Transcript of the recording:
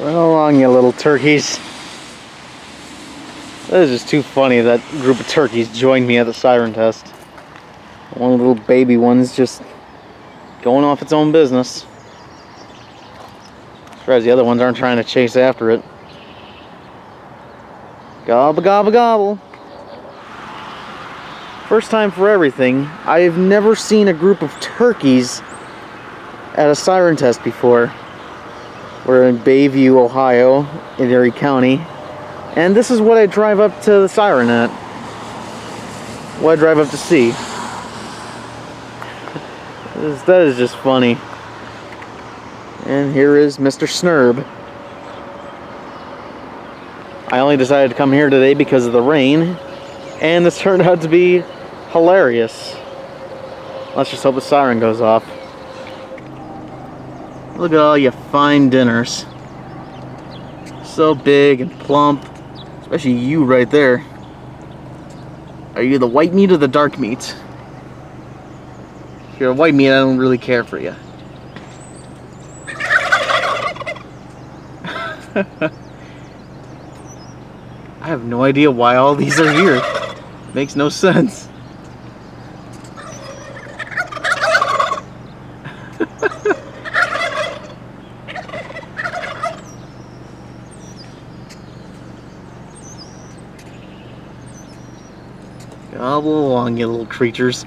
Run along, you little turkeys. That is just too funny. That group of turkeys joined me at the siren test. One little baby one's just going off its own business. Surprised the other ones aren't trying to chase after it. Gobble, gobble, gobble. First time for everything. I've never seen a group of turkeys at a siren test before. We're in Bayview, Ohio, in Erie County. And this is what I drive up to the siren at. What I drive up to see. That is just funny. And here is Mr. SNERB. I only decided to come here today because of the rain. And this turned out to be hilarious. Let's just hope the siren goes off. Look at all you fine dinners. So big and plump. Especially you right there. Are you the white meat or the dark meat? If you're a white meat, I don't really care for you. I have no idea why all these are here. Makes no sense. Gobble along, you little creatures.